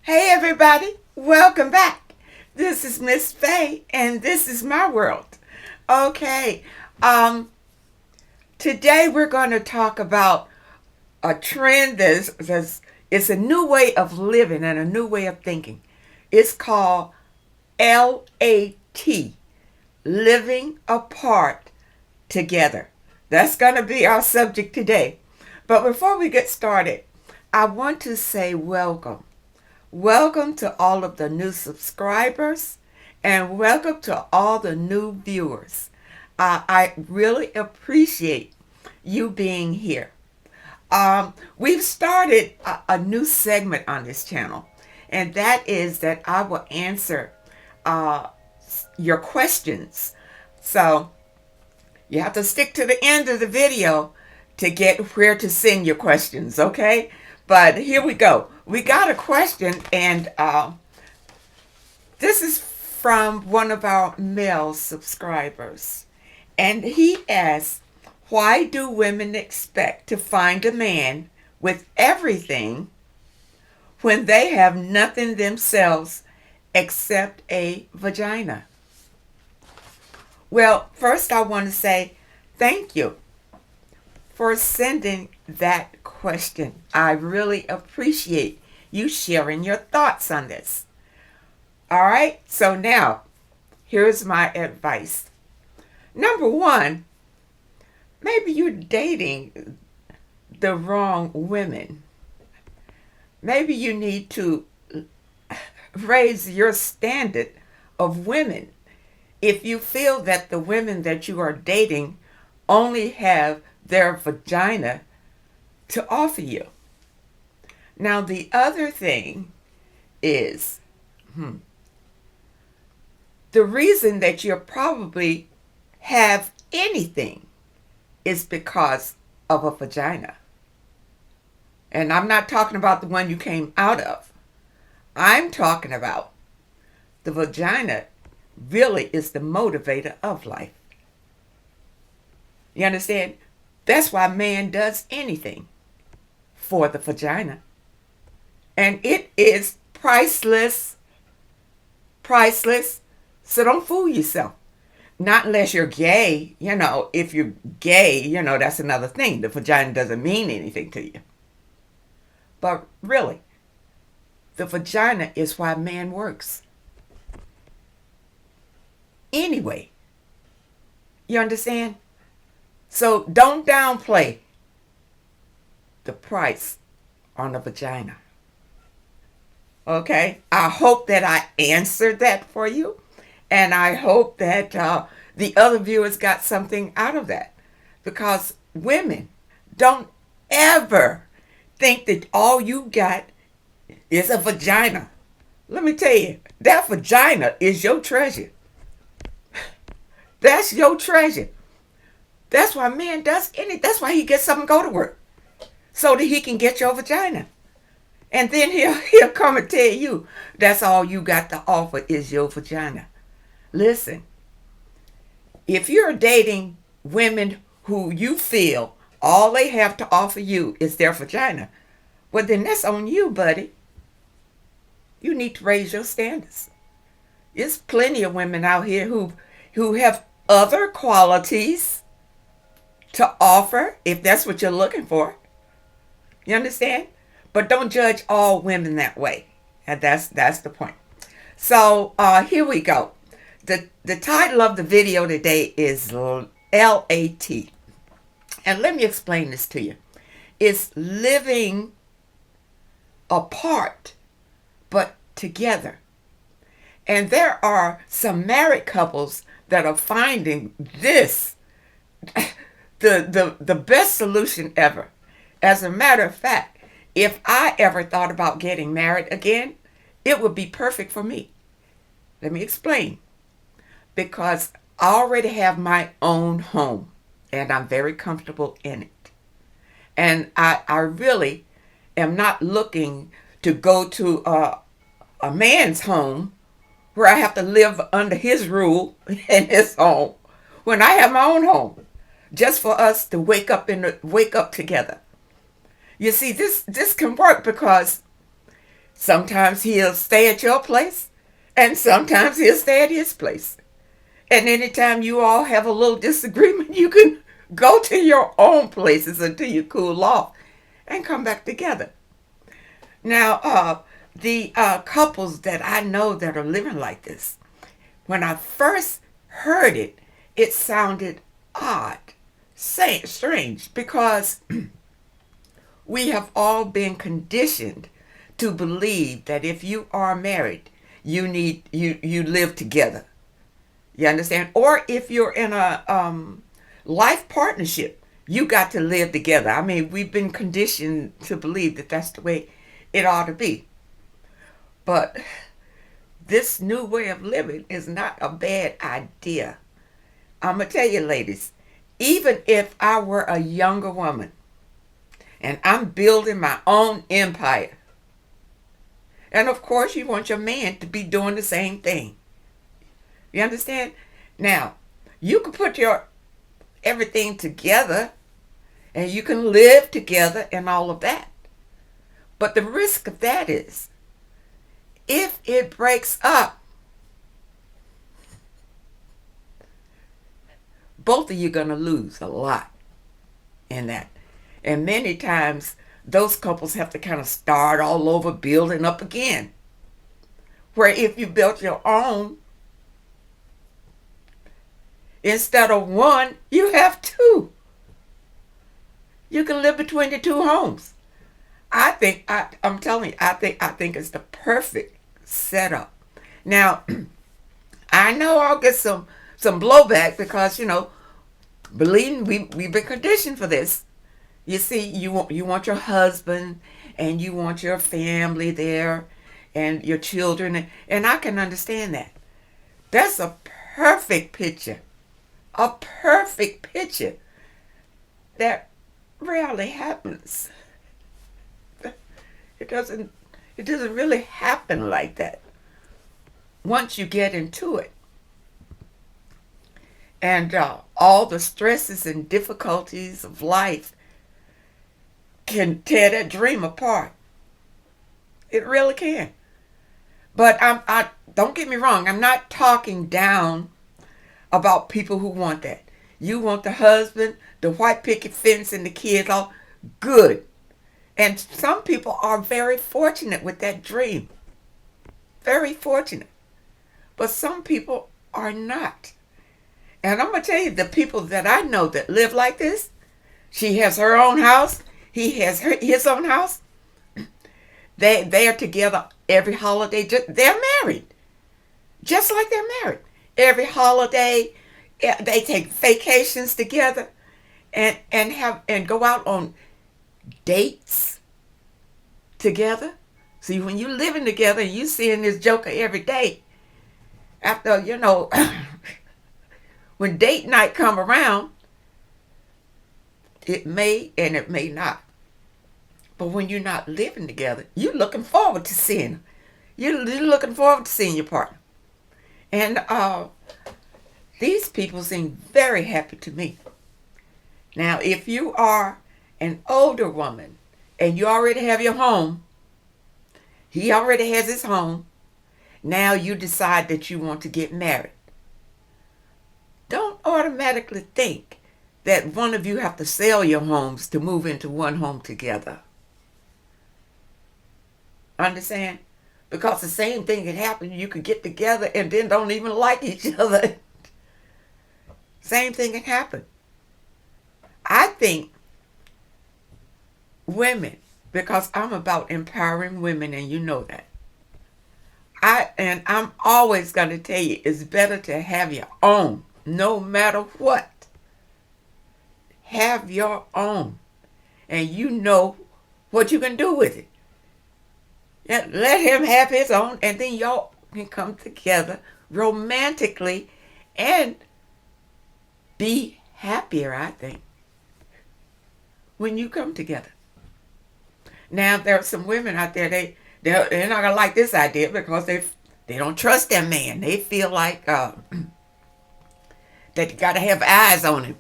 Hey everybody, welcome back. This is Miss Faye and this is my world. Okay, um, today we're going to talk about a trend that's it's a new way of living and a new way of thinking. It's called L.A.T, living apart together. That's going to be our subject today. But before we get started, I want to say welcome. Welcome to all of the new subscribers and welcome to all the new viewers. I really appreciate you being here. We've started a new segment on this channel, and that is that I will answer uh, your questions. So you have to stick to the end of the video to get where to send your questions, okay? But here we go. We got a question, and this is from one of our male subscribers. And he asks, why do women expect to find a man with everything when they have nothing themselves except a vagina? Well, first I want to say thank you for sending that question. I really appreciate you sharing your thoughts on this. All right, so now here's my advice. Number one, maybe you're dating the wrong women. Maybe you need to raise your standard of women if you feel that the women that you are dating only have their vagina to offer you. Now, the other thing is the reason that you probably have anything is because of a vagina. And I'm not talking about the one you came out of. I'm talking about the vagina really is the motivator of life. You understand? That's why man does anything for the vagina. And it is priceless. Priceless. So don't fool yourself. Not unless you're gay. If you're gay, that's another thing. The vagina doesn't mean anything to you. But really, the vagina is why man works. Anyway, you understand? So don't downplay the price on a vagina. Okay? I hope that I answered that for you. And I hope that the other viewers got something out of that. Because women, don't ever think that all you got is a vagina. Let me tell you, that vagina is your treasure. That's your treasure. That's why man does anything. That's why he gets up and go to work. So that he can get your vagina. And then he'll come and tell you that's all you got to offer is your vagina. Listen, if you're dating women who you feel all they have to offer you is their vagina, well then that's on you, buddy. You need to raise your standards. There's plenty of women out here who have other qualities to offer if that's what you're looking for. You understand? But don't judge all women that way. And that's the point. So here we go. The title of the video today is L.A.T. And let me explain this to you. It's living apart but together. And there are some married couples that are finding this the best solution ever. As a matter of fact, if I ever thought about getting married again, it would be perfect for me. Let me explain. Because I already have my own home and I'm very comfortable in it. And I really am not looking to go to a man's home where I have to live under his rule in his home when I have my own home, just for us to wake up together. You see, this can work because Sometimes he'll stay at your place, and sometimes he'll stay at his place. And anytime you all have a little disagreement, you can go to your own places until you cool off and come back together. Now, the couples that I know that are living like this, when I first heard it, it sounded odd, strange, because we have all been conditioned to believe that if you are married, you live together. You understand? Or if you're in a life partnership, you got to live together. I mean, we've been conditioned to believe that that's the way it ought to be. But this new way of living is not a bad idea. I'm going to tell you, ladies, even if I were a younger woman and I'm building my own empire, and of course you want your man to be doing the same thing. You understand? Now, you can put your everything together and you can live together and all of that. But the risk of that is, if it breaks up, both of you are going to lose a lot in that. And many times, those couples have to kind of start all over, building up again. Where if you built your own, instead of one, you have two. You can live between the two homes. I'm telling you, I think it's the perfect setup. Now, I know I'll get some blowback because, believe me, we've been conditioned for this. You see, you want your husband and you want your family there and your children, and I can understand that. That's a perfect picture. A perfect picture that rarely happens. It doesn't really happen like that once you get into it. And all the stresses and difficulties of life can tear that dream apart. It really can. But I don't get me wrong, I'm not talking down about people who want that. You want the husband, the white picket fence, and the kids, all good. And some people are very fortunate with that dream. Very fortunate. But some people are not. And I'm going to tell you, the people that I know that live like this, she has her own house, he has his own house. They are together every holiday. They're married. Just like they're married. Every holiday, they take vacations together and go out on dates together. See, when you living together and you seeing this joker every day, after, when date night come around, it may and it may not. But when you're not living together, you're looking forward to seeing them. You're looking forward to seeing your partner. And these people seem very happy to me. Now, if you are an older woman and you already have your home, he already has his home, now you decide that you want to get married. Don't automatically think that one of you have to sell your homes to move into one home together. Understand? Because the same thing can happen. You could get together and then don't even like each other. Same thing can happen. I think women, because I'm about empowering women and you know that. I'm always going to tell you, it's better to have your own, no matter what. Have your own. And you know what you can do with it. And let him have his own, and then y'all can come together romantically and be happier, I think, when you come together. Now, there are some women out there, they're not going to like this idea because they don't trust their man. They feel like that you got to have eyes on him.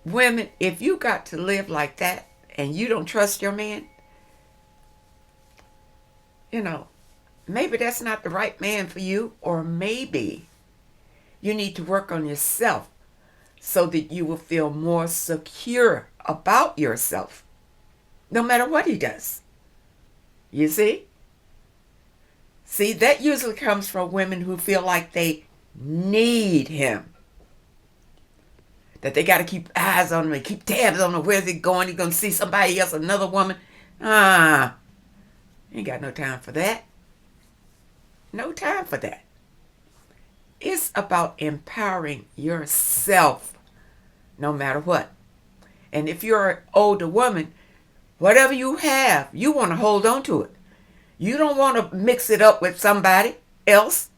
Women, if you got to live like that and you don't trust your man, you know, maybe that's not the right man for you, or maybe you need to work on yourself so that you will feel more secure about yourself, no matter what he does. You see? See, that usually comes from women who feel like they need him. That they got to keep eyes on him, keep tabs on him. Where's he going? He's going to see somebody else, another woman. Ain't got no time for that. No time for that. It's about empowering yourself no matter what. And if you're an older woman, whatever you have, you want to hold on to it. You don't want to mix it up with somebody else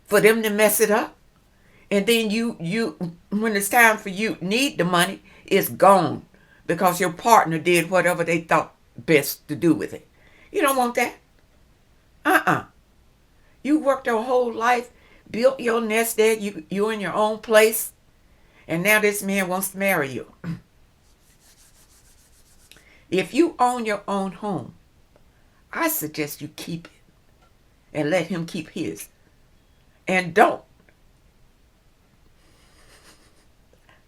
for them to mess it up. And then you when it's time for you need the money, it's gone because your partner did whatever they thought best to do with it. You don't want that. You worked your whole life, built your nest egg, you in your own place, and now this man wants to marry you. If you own your own home, I suggest you keep it and let him keep his. And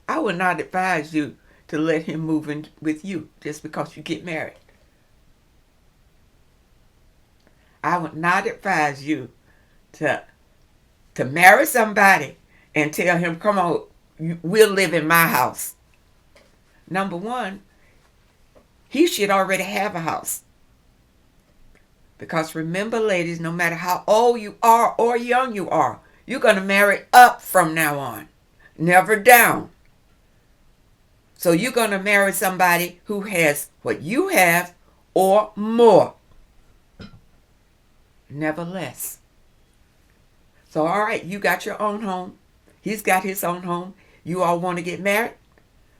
I would not advise you to let him move in with you just because you get married. I would not advise you to marry somebody and tell him, come on, we'll live in my house. Number one, he should already have a house. Because remember, ladies, no matter how old you are or young you are, you're going to marry up from now on, never down. So you're going to marry somebody who has what you have or more. Never less. So, all right, you got your own home. He's got his own home. You all want to get married?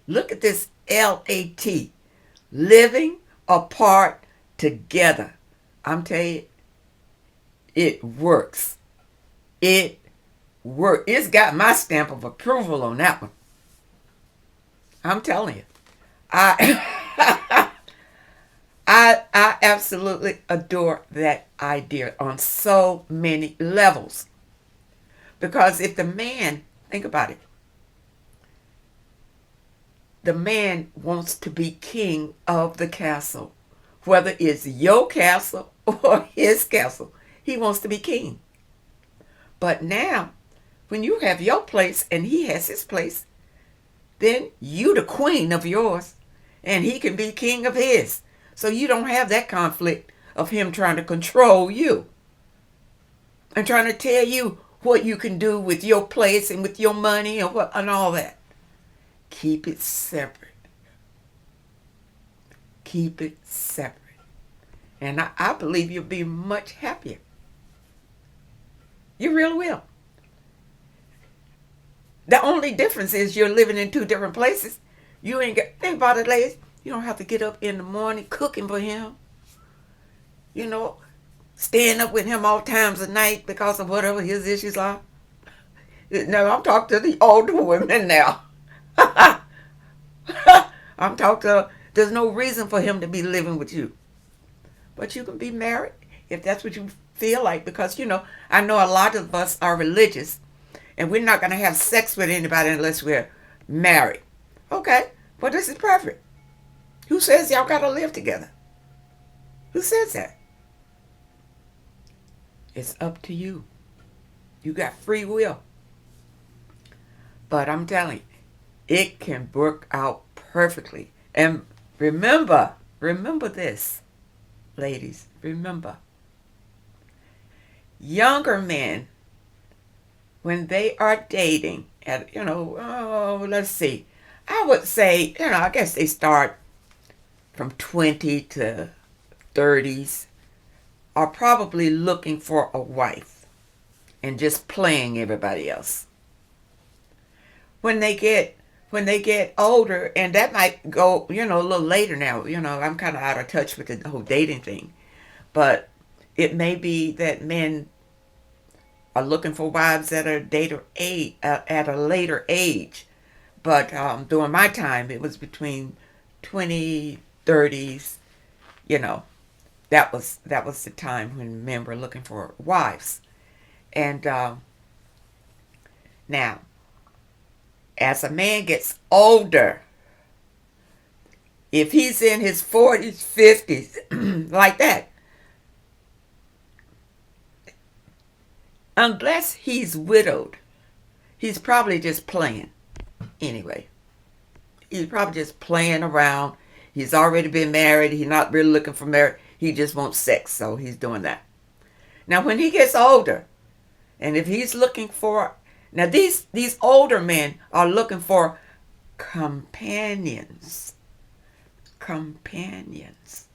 Look at this L.A.T. Living apart together. I'm telling you, it works. It works. It's got my stamp of approval on that one. I'm telling you. I absolutely adore that idea on so many levels. Because if the man, think about it, the man wants to be king of the castle. Whether it's your castle or his castle, he wants to be king. But now, when you have your place and he has his place, then you the queen of yours and he can be king of his. So you don't have that conflict of him trying to control you and trying to tell you what you can do with your place and with your money and all that. Keep it separate. Keep it separate. And I believe you'll be much happier. You really will. The only difference is you're living in two different places. You ain't got, think about it, ladies. You don't have to get up in the morning cooking for him. You know, staying up with him all times of night because of whatever his issues are. No, I'm talking to the older women now. I'm talking to, there's no reason for him to be living with you. But you can be married if that's what you feel like. Because, you know, I know a lot of us are religious. And we're not going to have sex with anybody unless we're married. Okay, well, this is perfect. Who says y'all got to live together? Who says that? It's up to you. You got free will. But I'm telling you, it can work out perfectly. And remember this, ladies, remember. Younger men, when they are dating, at, let's see, I would say, I guess they start from 20 to 30s, are probably looking for a wife and just playing everybody else. When they get older, and that might go, a little later now, I'm kind of out of touch with the whole dating thing, but it may be that men are looking for wives at a later age. But during my time, it was between 20, 30s, That was the time when men were looking for wives. And now, as a man gets older, if he's in his 40s, 50s, like that, unless he's widowed, he's probably just playing anyway. He's probably just playing around. He's already been married. He's not really looking for marriage. He just wants sex, so he's doing that. Now, when he gets older, and if he's looking for, now these older men are looking for companions. Companions.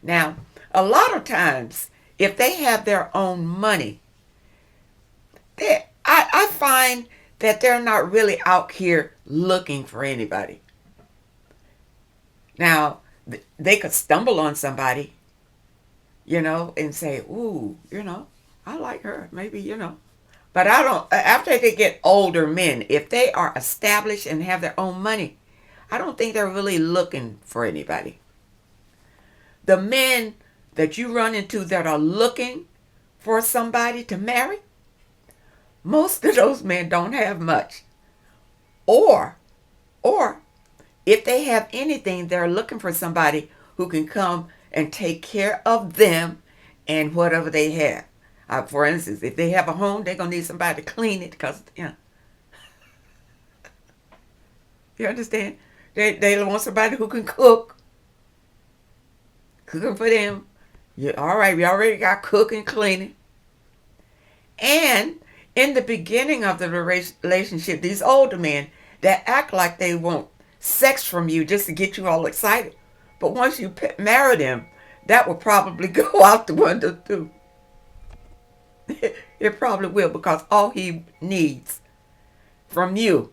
Now, a lot of times, if they have their own money, I find that they're not really out here looking for anybody. Now, they could stumble on somebody, and say, ooh, I like her, maybe. But I don't, after they get older men, if they are established and have their own money, I don't think they're really looking for anybody. The men that you run into that are looking for somebody to marry, most of those men don't have much. Or if they have anything, they're looking for somebody who can come and take care of them and whatever they have. For instance, if they have a home, they're going to need somebody to clean it because, you understand? They want somebody who can cook. Cooking for them. All right, we already got cooking, cleaning. And in the beginning of the relationship, these older men that act like they want sex from you just to get you all excited. But once you marry them, that will probably go out the window too. It probably will, because all he needs from you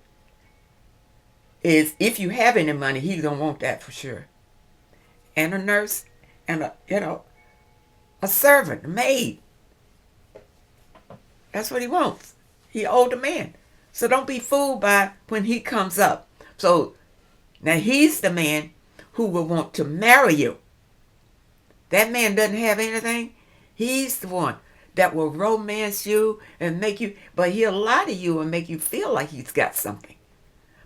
is, if you have any money, he's going to want that for sure. And a nurse and a servant, a maid. That's what he wants. He's an older man. So don't be fooled by when he comes up. So now he's the man who will want to marry you. That man doesn't have anything. He's the one that will romance you and make you, but he'll lie to you and make you feel like he's got something.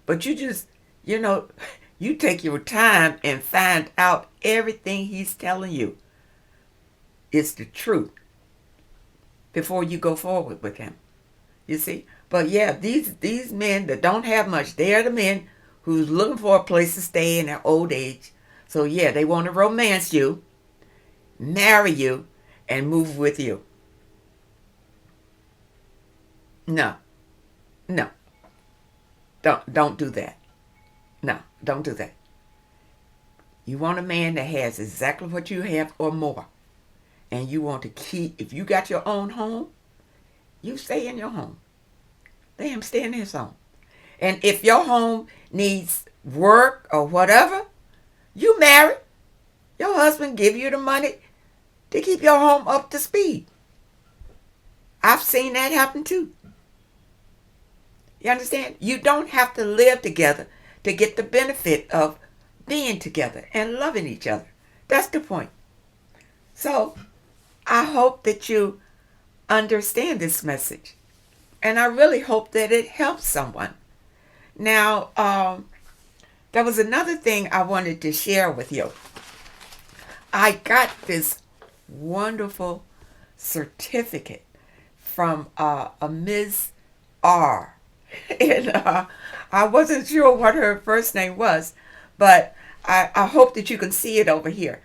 But you just, you take your time and find out everything he's telling you is the truth before you go forward with him. You see? But yeah, these men that don't have much, they are the men who's looking for a place to stay in their old age. So yeah, they want to romance you, marry you, and move with you. No. Don't do that. No, don't do that. You want a man that has exactly what you have or more. And you want to keep, if you got your own home, you stay in your home. Let him stay in his home. And if your home needs work or whatever, you marry. Your husband give you the money to keep your home up to speed. I've seen that happen too. You understand? You don't have to live together to get the benefit of being together and loving each other. That's the point. So I hope that you understand this message. And I really hope that it helps someone. Now, there was another thing I wanted to share with you. I got this wonderful certificate from a Ms. R. And I wasn't sure what her first name was, but I hope that you can see it over here.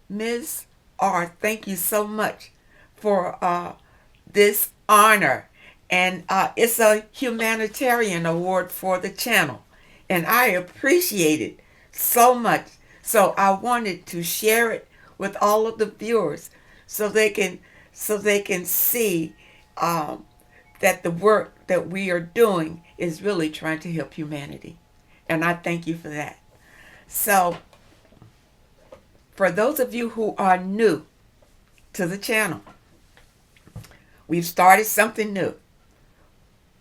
Ms. R., thank you so much for this honor. And it's a humanitarian award for the channel. And I appreciate it so much. So I wanted to share it with all of the viewers so they can see that the work that we are doing is really trying to help humanity. And I thank you for that. So for those of you who are new to the channel, we've started something new.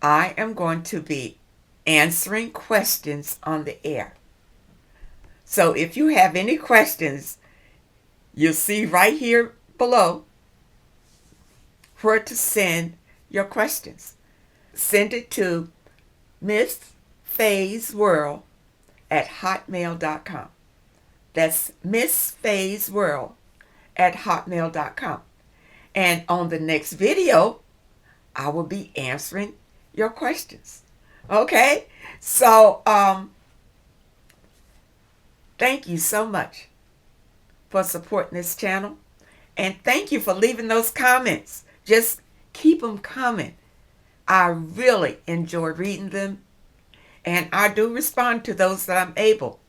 I am going to be answering questions on the air. So if you have any questions, You'll see right here below where to send your questions. Send it to Miss Faye's World at hotmail.com. That's Miss Faye's World at hotmail.com. And on the next video, I will be answering your questions. Okay? So, thank you so much for supporting this channel. And thank you for leaving those comments. Just keep them coming. I really enjoy reading them. And I do respond to those that I'm able.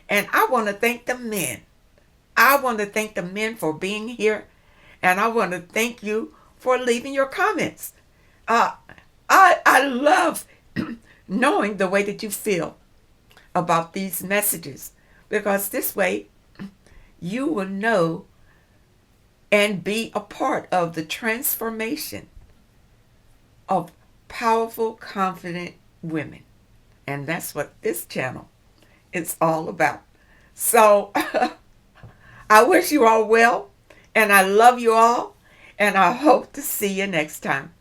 And I want to thank the men. I want to thank the men for being here. And I want to thank you for leaving your comments. I love knowing the way that you feel about these messages. Because this way, you will know and be a part of the transformation of powerful, confident women. And that's what this channel is all about. So I wish you all well, and I love you all, and I hope to see you next time.